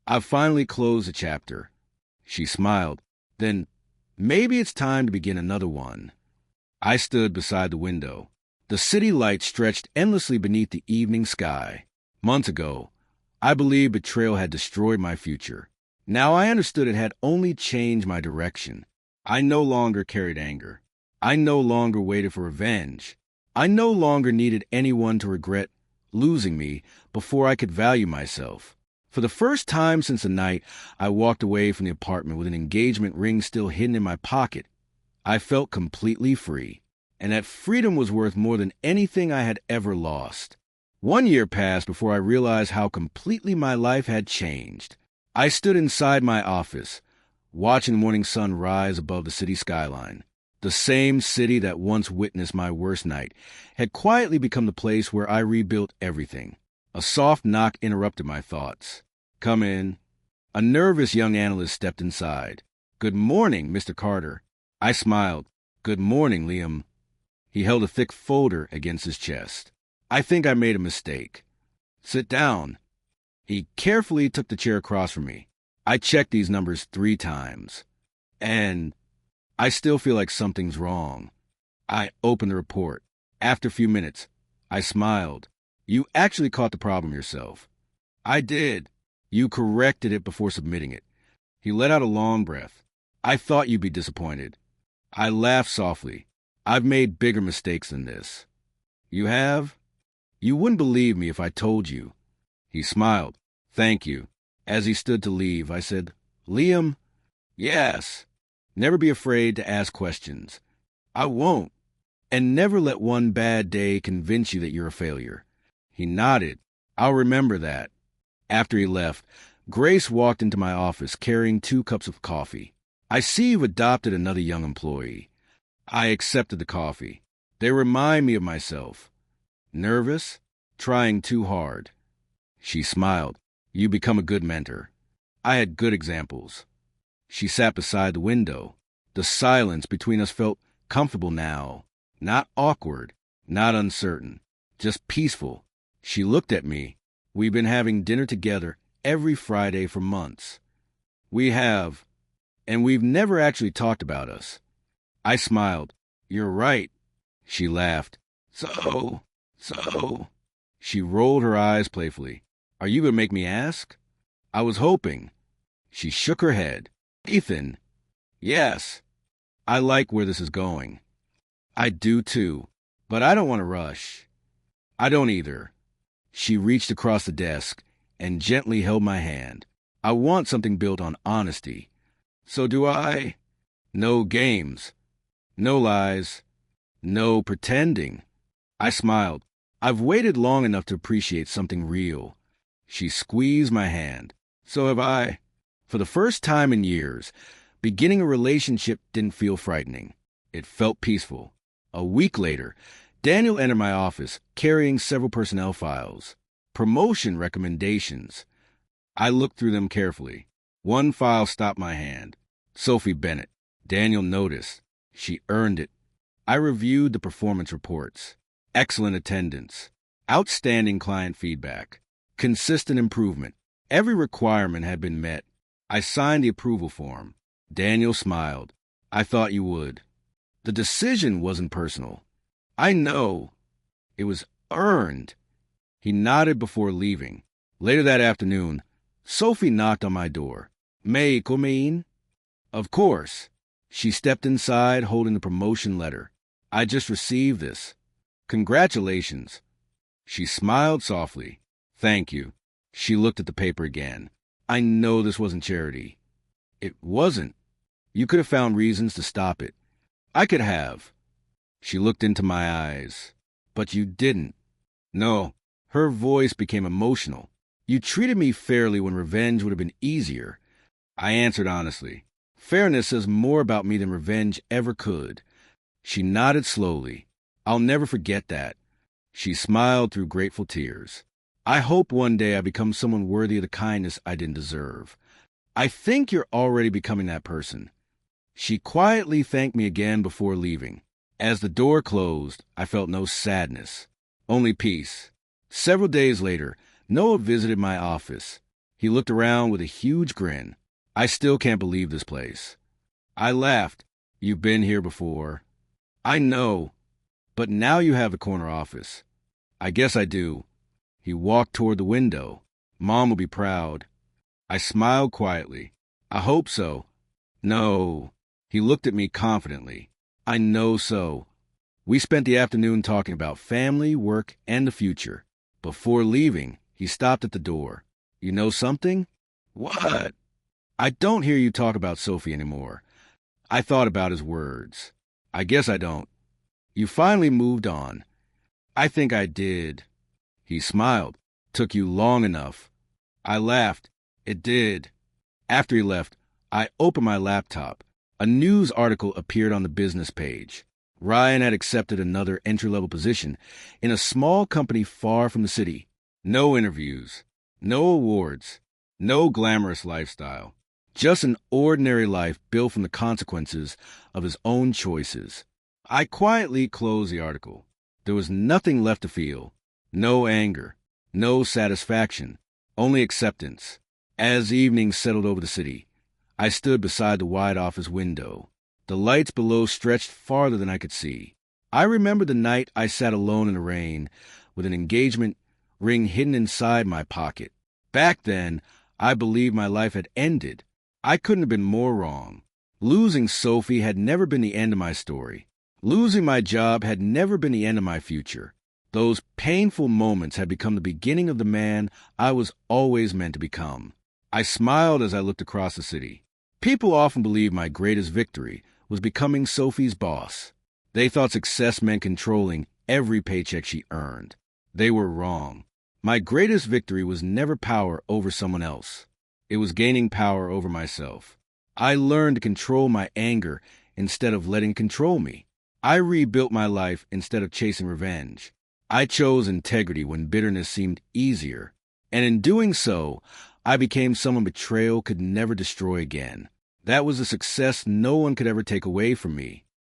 I've finally closed the chapter. She smiled. Then, maybe it's time to begin another one. I stood beside the window. The city lights stretched endlessly beneath the evening sky. Months ago, I believed betrayal had destroyed my future. Now I understood it had only changed my direction. I no longer carried anger. I no longer waited for revenge. I no longer needed anyone to regret losing me before I could value myself. For the first time since the night I walked away from the apartment with an engagement ring still hidden in my pocket, I felt completely free. And that freedom was worth more than anything I had ever lost. 1 year passed before I realized how completely my life had changed. I stood inside my office, watching the morning sun rise above the city skyline. The same city that once witnessed my worst night had quietly become the place where I rebuilt everything. A soft knock interrupted my thoughts. "Come in." A nervous young analyst stepped inside. "Good morning, Mr. Carter." I smiled. "Good morning, Liam." He held a thick folder against his chest. "I think I made a mistake." "Sit down." He carefully took the chair across from me. "I checked these numbers 3 times. And I still feel like something's wrong." I opened the report. After a few minutes, I smiled. "You actually caught the problem yourself." "I did." "You corrected it before submitting it." He let out a long breath. "I thought you'd be disappointed." I laughed softly. "I've made bigger mistakes than this." "You have?" "You wouldn't believe me if I told you." He smiled. "Thank you." As he stood to leave, I said, "Liam." "Yes." "Never be afraid to ask questions." "I won't." "And never let one bad day convince you that you're a failure." He nodded. "I'll remember that." After he left, Grace walked into my office carrying 2 cups of coffee. "I see you've adopted another young employee." I accepted the coffee. "They remind me of myself." "Nervous?" "Trying too hard." She smiled. "You become a good mentor." I had good examples. She sat beside the window. The silence between us felt comfortable now. Not awkward, not uncertain, just peaceful. She looked at me. "We've been having dinner together every Friday for months." "We have. And we've never actually talked about us." I smiled. "You're right." She laughed. So. She rolled her eyes playfully. "Are you going to make me ask?" "I was hoping." She shook her head. "Ethan." "Yes." "I like where this is going." "I do too. But I don't want to rush." "I don't either." She reached across the desk and gently held my hand. "I want something built on honesty." "So do I." "No games. No lies. No pretending." I smiled. "I've waited long enough to appreciate something real." She squeezed my hand. "So have I." For the first time in years, beginning a relationship didn't feel frightening. It felt peaceful. A week later, Daniel entered my office carrying several personnel files. Promotion recommendations. I looked through them carefully. One file stopped my hand. Sophie Bennett. Daniel noticed. She earned it. I reviewed the performance reports. Excellent attendance. Outstanding client feedback. Consistent improvement. Every requirement had been met. I signed the approval form. Daniel smiled. "I thought you would." The decision wasn't personal. "I know. It was earned." He nodded before leaving. Later that afternoon, Sophie knocked on my door. "May I come in?" "Of course." She stepped inside holding the promotion letter. "I just received this." "Congratulations." She smiled softly. "Thank you." She looked at the paper again. "I know this wasn't charity." "It wasn't. You could have found reasons to stop it." "I could have." She looked into my eyes. "But you didn't." "No." Her voice became emotional. "You treated me fairly when revenge would have been easier." I answered honestly. "Fairness says more about me than revenge ever could." She nodded slowly. "I'll never forget that." She smiled through grateful tears. "I hope one day I become someone worthy of the kindness I didn't deserve." "I think you're already becoming that person." She quietly thanked me again before leaving. As the door closed, I felt no sadness, only peace. Several days later, Noah visited my office. He looked around with a huge grin. "I still can't believe this place." I laughed. "You've been here before." "I know. But now you have the corner office." "I guess I do." He walked toward the window. "Mom will be proud." I smiled quietly. "I hope so." "No." He looked at me confidently. "I know so." We spent the afternoon talking about family, work, and the future. Before leaving, he stopped at the door. "You know something?" "What?" "I don't hear you talk about Sophie anymore." I thought about his words. "I guess I don't." "You finally moved on." "I think I did." He smiled. "Took you long enough." I laughed. "It did." After he left, I opened my laptop. A news article appeared on the business page. Ryan had accepted another entry-level position in a small company far from the city. No interviews, no awards, no glamorous lifestyle. Just an ordinary life built from the consequences of his own choices. I quietly closed the article. There was nothing left to feel. No anger, no satisfaction, only acceptance. As evening settled over the city, I stood beside the wide office window. The lights below stretched farther than I could see. I remember the night I sat alone in the rain, with an engagement ring hidden inside my pocket. Back then, I believed my life had ended. I couldn't have been more wrong. Losing Sophie had never been the end of my story. Losing my job had never been the end of my future. Those painful moments had become the beginning of the man I was always meant to become. I smiled as I looked across the city. People often believed my greatest victory was becoming Sophie's boss. They thought success meant controlling every paycheck she earned. They were wrong. My greatest victory was never power over someone else. It was gaining power over myself. I learned to control my anger instead of letting it control me. I rebuilt my life instead of chasing revenge. I chose integrity when bitterness seemed easier. And in doing so, I became someone betrayal could never destroy again. That was a success no one could ever take away from me.